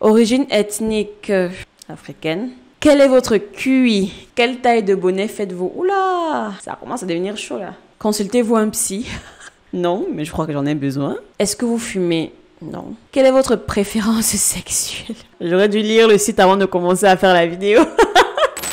Origine ethnique africaine. Quel est votre QI? Quelle taille de bonnet faites-vous? Oula, ça commence à devenir chaud là. Consultez-vous un psy? Non, mais je crois que j'en ai besoin. Est-ce que vous fumez? Non. Quelle est votre préférence sexuelle? J'aurais dû lire le site avant de commencer à faire la vidéo.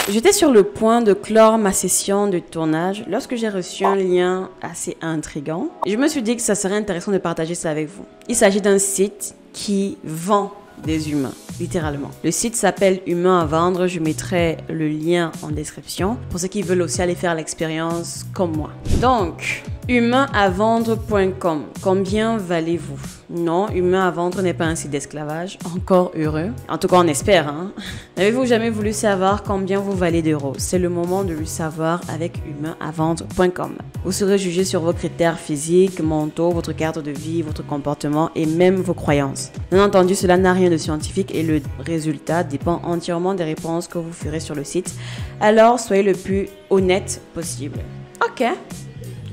J'étais sur le point de clore ma session de tournage lorsque j'ai reçu un lien assez intriguant. Je me suis dit que ça serait intéressant de partager ça avec vous. Il s'agit d'un site qui vend des humains, littéralement. Le site s'appelle Humains à vendre. Je mettrai le lien en description pour ceux qui veulent aussi aller faire l'expérience comme moi. Donc, humainavendre.com. Combien valez-vous? Non, Humain à vendre n'est pas un site d'esclavage. Encore heureux. En tout cas, on espère. Hein? N'avez-vous jamais voulu savoir combien vous valez d'euros? C'est le moment de le savoir avec humainavendre.com. Vous serez jugé sur vos critères physiques, mentaux, votre carte de vie, votre comportement et même vos croyances. Bien entendu, cela n'a rien de scientifique et le résultat dépend entièrement des réponses que vous ferez sur le site. Alors, soyez le plus honnête possible. Ok.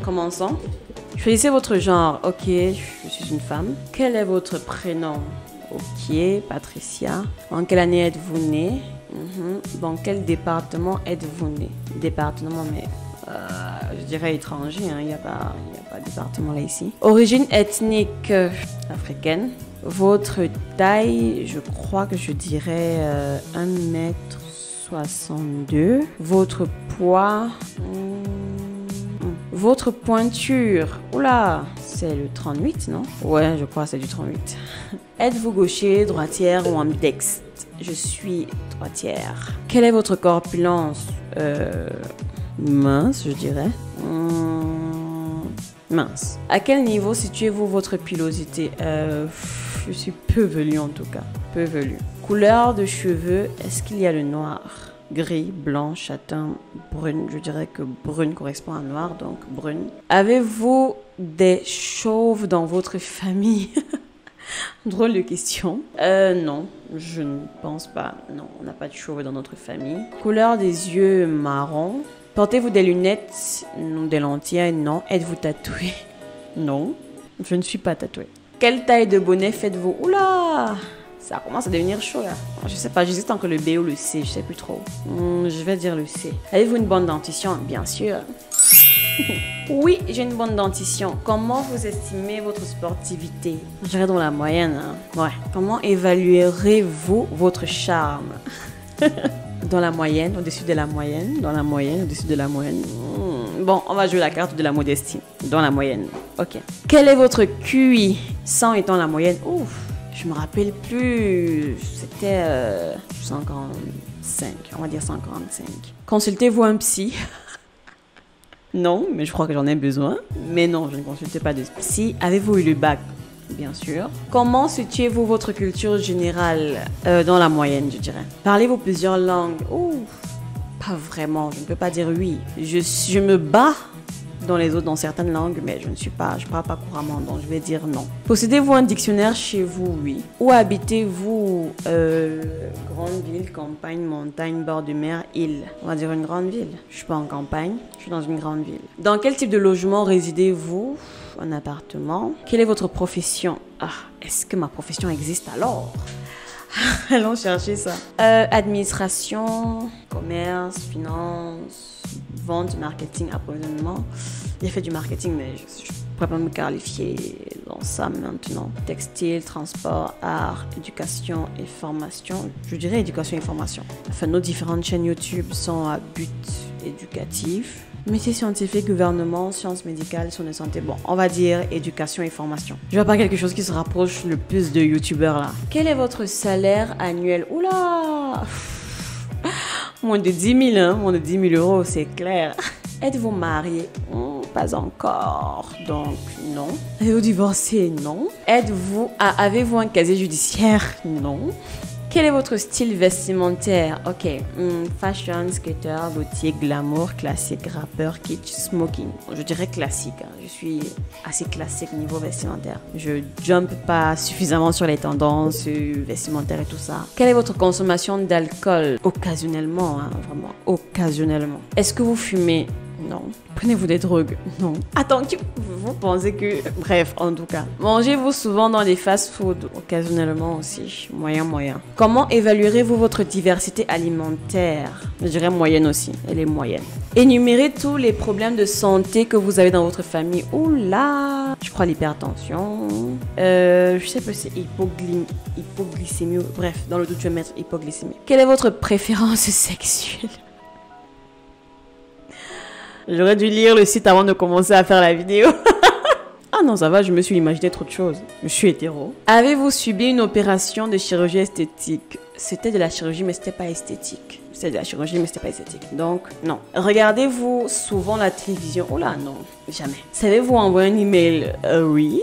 Commençons. Choisissez votre genre. Ok, je suis une femme. Quel est votre prénom? Ok, Patricia. En quelle année êtes-vous née? Dans quel département êtes-vous née? Département, mais je dirais étranger. Il n'y a pas de département là ici. Origine ethnique africaine. Votre taille, je crois que je dirais 1m62. Votre poids... Votre pointure, oula, c'est le 38, non? Ouais, je crois que c'est du 38. Êtes-vous gaucher, droitière ou ambidextre? Je suis droitière. Quelle est votre corpulence? Mince, je dirais. Mince. À quel niveau situez-vous votre pilosité? Je suis peu velue en tout cas. Peu velue. Couleur de cheveux, est-ce qu'il y a le noir? Gris, blanc, châtain, brune. Je dirais que brune correspond à noir, donc brune. Avez-vous des chauves dans votre famille? Drôle de question. Non, je ne pense pas. Non, on n'a pas de chauves dans notre famille. Couleur des yeux marron. Portez-vous des lunettes? Non, des lentilles? Non. Êtes-vous tatoué? Non, je ne suis pas tatouée. Quelle taille de bonnet faites-vous? Oula! Ça commence à devenir chaud là. Je sais pas, j'hésite entre le B ou le C, je sais plus trop. Je vais dire le C. Avez-vous une bonne dentition? Bien sûr. Oui, j'ai une bonne dentition. Comment vous estimez votre sportivité? Je dirais dans la moyenne. Ouais. Comment évaluerez-vous votre charme? Dans la moyenne, au-dessus de la moyenne. Dans la moyenne, au-dessus de la moyenne. Bon, on va jouer la carte de la modestie. Dans la moyenne. Ok. Quel est votre QI? 100 étant la moyenne. Ouf. Je me rappelle plus, c'était 145, on va dire 145. Consultez-vous un psy? Non, mais je crois que j'en ai besoin. Mais non, je ne consulte pas de psy. Avez-vous eu le bac? Bien sûr. Comment situez-vous votre culture générale? Dans la moyenne, je dirais. Parlez-vous plusieurs langues? Pas vraiment, je ne peux pas dire oui. Je me bats dans les autres, dans certaines langues, mais je parle pas couramment, donc je vais dire non. Possédez-vous un dictionnaire chez vous? Oui. Où habitez-vous? Grande ville, campagne, montagne, bord de mer, île. On va dire une grande ville. Je suis pas en campagne, je suis dans une grande ville. Dans quel type de logement résidez-vous? Un appartement. Quelle est votre profession? Est-ce que ma profession existe alors? Allons chercher ça. Administration, commerce, finance, vente, marketing, approvisionnement. J'ai fait du marketing, mais je ne pourrais pas me qualifier dans ça maintenant. Textile, transport, art, éducation et formation. Je dirais éducation et formation. Enfin, nos différentes chaînes YouTube sont à but éducatif. Métier scientifique, gouvernement, sciences médicales, soins de santé. Bon, on va dire éducation et formation. Je vois pas quelque chose qui se rapproche le plus de youtubeurs là. Quel est votre salaire annuel? Oula! Moins de 10 000, hein? Moins de 10 000 euros, c'est clair. Êtes-vous marié? Pas encore. Donc, non. Avez-vous divorcé? Non. Avez-vous un casier judiciaire? Non. Quel est votre style vestimentaire? Ok, fashion, skater, boutique, glamour, classique, rappeur, kitsch, smoking. Je dirais classique. Je suis assez classique niveau vestimentaire. Je jump pas suffisamment sur les tendances vestimentaires et tout ça. Quelle est votre consommation d'alcool? Occasionnellement, vraiment, occasionnellement. Est-ce que vous fumez? Non. Prenez-vous des drogues? Non. Attends, vous pensez que... Bref, en tout cas. Mangez-vous souvent dans les fast-foods? Occasionnellement aussi. Moyen. Comment évaluerez-vous votre diversité alimentaire? Je dirais moyenne aussi. Elle est moyenne. Énumérez tous les problèmes de santé que vous avez dans votre famille. Oula! Je crois l'hypertension. Je sais pas si c'est hypoglycémie. Bref, dans le doute, je vais mettre hypoglycémie. Quelle est votre préférence sexuelle? J'aurais dû lire le site avant de commencer à faire la vidéo. Ah non, ça va, je me suis imaginé trop de choses. Je suis hétéro. Avez-vous subi une opération de chirurgie esthétique? C'était de la chirurgie, mais c'était pas esthétique. C'était de la chirurgie, mais c'était pas esthétique. Donc, non. Regardez-vous souvent la télévision? Oh là, non. Jamais. Savez-vous envoyer un email? Oui.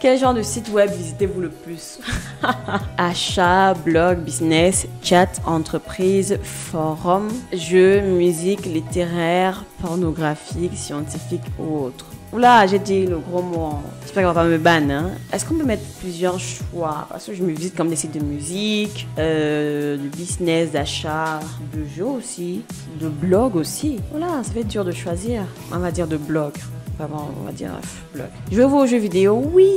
Quel genre de site web visitez-vous le plus? Achat, blog, business, chat, entreprise, forum, jeux, musique, littéraire, pornographique, scientifique ou autre. Oula, j'ai dit le gros mot. J'espère qu'on va pas me ban. Hein. Est-ce qu'on peut mettre plusieurs choix? Parce que je me visite comme des sites de musique, de business, d'achat, de jeux aussi, de blog aussi. Oula, ça va être dur de choisir. On va dire de blog. Vraiment, on va dire blog. Jouez-vous aux jeux vidéo? Oui,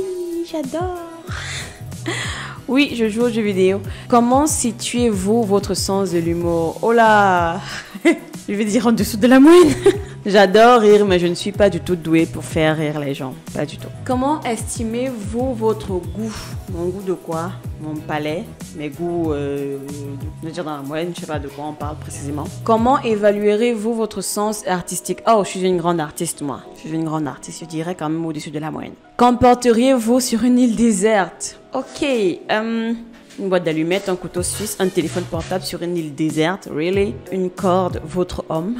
j'adore. Oui, je joue aux jeux vidéo. Comment situez-vous votre sens de l'humour? Oh là. Je vais dire en dessous de la moyenne. J'adore rire, mais je ne suis pas du tout douée pour faire rire les gens. Pas du tout. Comment estimez-vous votre goût? Mon goût de quoi? Mon palais, mes goûts, je veux dire dans la moyenne, je sais pas de quoi on parle précisément. Comment évaluerez-vous votre sens artistique? Oh, je suis une grande artiste, moi. Je suis une grande artiste, je dirais quand même au-dessus de la moyenne. Qu'en porteriez-vous sur une île déserte? Ok, une boîte d'allumettes, un couteau suisse, un téléphone portable sur une île déserte. Really? Une corde, votre homme.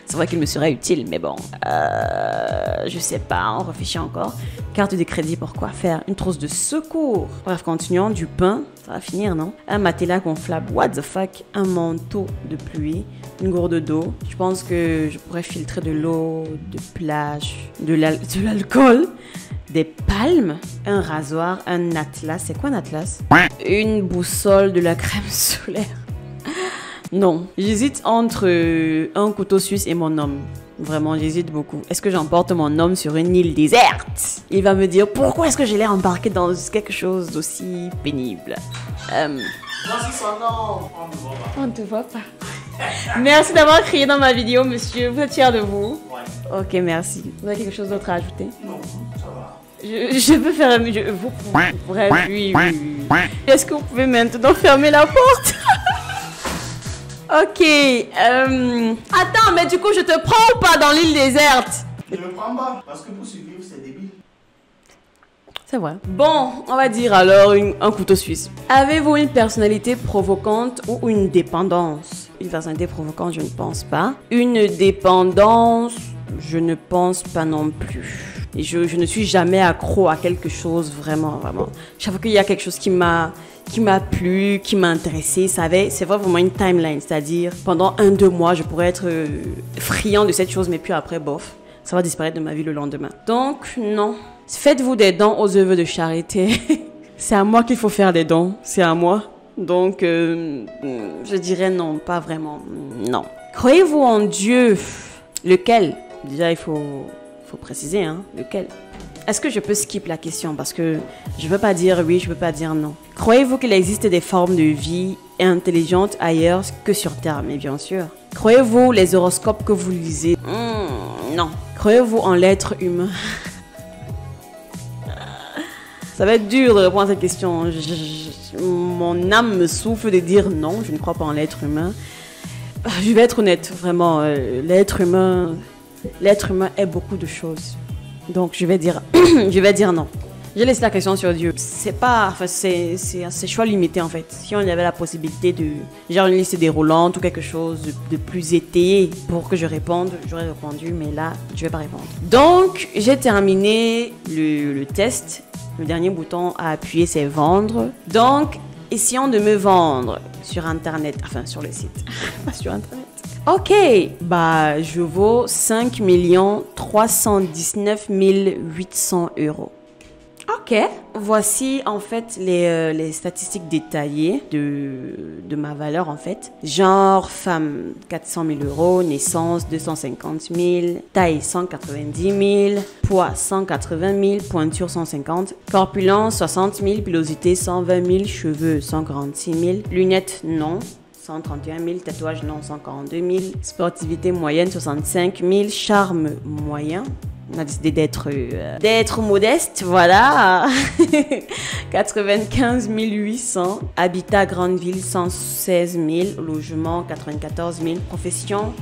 C'est vrai qu'il me serait utile, mais bon, je sais pas, on réfléchit encore. Carte de crédit, pour quoi faire? Une trousse de secours. Bref, continuons, du pain, ça va finir, non? Un matelas gonflable, what the fuck? Un manteau de pluie, une gourde d'eau. Je pense que je pourrais filtrer de l'eau, de plage, de l'alcool, des palmes, un rasoir, un atlas. C'est quoi un atlas? Une boussole, de la crème solaire. Non, j'hésite entre un couteau suisse et mon homme. Vraiment, j'hésite beaucoup. Est-ce que j'emporte mon homme sur une île déserte? Il va me dire pourquoi est-ce que j'ai l'air embarqué dans quelque chose d'aussi pénible. Voici son nom. On ne te voit pas. Merci d'avoir crié dans ma vidéo, monsieur. Vous êtes fier de vous? Ouais. Ok, merci. Vous avez quelque chose d'autre à ajouter? Non, ça va. Je peux faire... Bref, oui. Est-ce que vous pouvez maintenant fermer la porte? Ok. Attends, mais du coup, je te prends ou pas dans l'île déserte? Je ne le prends pas, parce que pour survivre, c'est débile. C'est vrai. Bon, on va dire alors un couteau suisse. Avez-vous une personnalité provocante ou une dépendance? Une personnalité provocante, je ne pense pas. Une dépendance, je ne pense pas non plus. Et je ne suis jamais accro à quelque chose, vraiment. Chaque fois qu'il y a quelque chose qui m'a plu, qui m'a intéressé, c'est vraiment une timeline, c'est-à-dire pendant 1-2 mois, je pourrais être friand de cette chose, mais puis après, bof, ça va disparaître de ma vie le lendemain. Donc, non. Faites-vous des dons aux œuvres de charité. C'est à moi qu'il faut faire des dons, c'est à moi. Donc, je dirais non, pas vraiment, non. Croyez-vous en Dieu? Lequel? Déjà, il faut préciser, hein, lequel? Est-ce que je peux skip la question parce que je ne peux pas dire oui, je ne peux pas dire non. Croyez-vous qu'il existe des formes de vie intelligentes ailleurs que sur Terre? Mais bien sûr. Croyez-vous les horoscopes que vous lisez? Non. Croyez-vous en l'être humain? Ça va être dur de répondre à cette question. Mon âme me souffle de dire non, je ne crois pas en l'être humain. Je vais être honnête, vraiment, l'être humain est beaucoup de choses. Donc, je vais dire non. Je laisse la question sur Dieu. C'est un choix limité, en fait. Si on avait la possibilité de, genre une liste déroulante ou quelque chose de plus étayé pour que je réponde, j'aurais répondu, mais là, je vais pas répondre. Donc, j'ai terminé le test. Le dernier bouton à appuyer, c'est vendre. Donc, essayons de me vendre sur Internet, enfin, sur le site, pas sur Internet. Ok, bah je vaux 5 319 800 euros. Ok, voici en fait les statistiques détaillées de ma valeur en fait. Genre femme 400 000 euros, naissance 250 000, taille 190 000, poids 180 000, pointure 150, corpulence 60 000, pilosité 120 000, cheveux 146 000, lunettes non. 131 000, tatouage non, 142 000, sportivité moyenne 65 000, charme moyen. On a décidé d'être modeste, voilà. 95 800. Habitat grande ville 116 000. Logement 94 000. Profession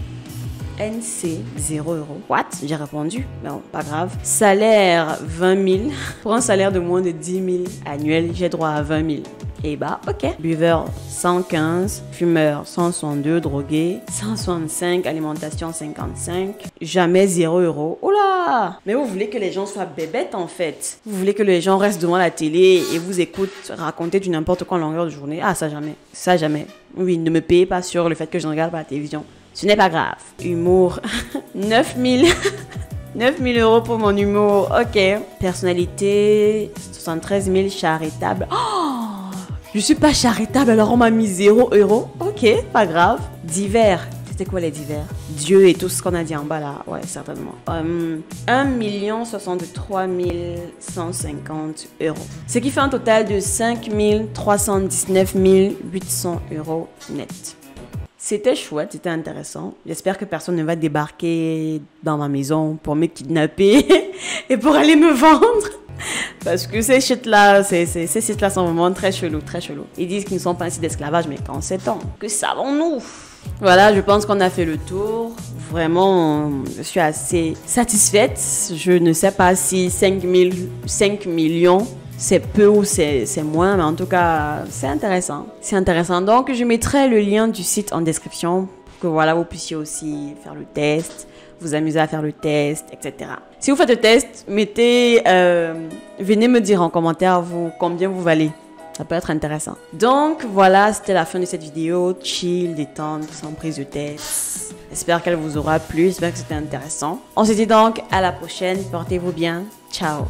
NC 0 €. What? J'ai répondu. Non, pas grave. Salaire 20 000. Pour un salaire de moins de 10 000 annuel, j'ai droit à 20 000. Et bah, ok. Buveur 115, fumeur 162, drogué 165, alimentation 55, jamais 0 €. Oula! Mais vous voulez que les gens soient bébêtes en fait. Vous voulez que les gens restent devant la télé et vous écoutent raconter du n'importe quoi en longueur de journée. Ah, ça jamais. Ça jamais. Oui, ne me payez pas sur le fait que je ne regarde pas la télévision. Ce n'est pas grave. Humour 9 000. 9 000 € pour mon humour. Ok. Personnalité 73 000, charitable. Oh! Je suis pas charitable, alors on m'a mis 0 €. Ok, pas grave. Divers. C'était quoi les divers? Dieu et tout ce qu'on a dit en bas là. Ouais, certainement. 1 063 150 €. Ce qui fait un total de 5 319 800 € net. C'était chouette, c'était intéressant. J'espère que personne ne va débarquer dans ma maison pour me kidnapper et pour aller me vendre. Parce que ces sites-là sont vraiment très chelous, très chelous. Ils disent qu'ils ne sont pas un site d'esclavage, mais quand sait-on? Que savons-nous? Voilà, je pense qu'on a fait le tour. Vraiment, je suis assez satisfaite. Je ne sais pas si 5 millions, c'est peu ou c'est moins, mais en tout cas, c'est intéressant. C'est intéressant. Donc, je mettrai le lien du site en description pour que voilà, vous puissiez aussi faire le test, vous amuser à faire le test, etc. Si vous faites le test, venez me dire en commentaire combien vous valez. Ça peut être intéressant. Donc voilà, c'était la fin de cette vidéo. Chill, détente, sans prise de tête. J'espère qu'elle vous aura plu, j'espère que c'était intéressant. On se dit donc à la prochaine. Portez-vous bien. Ciao.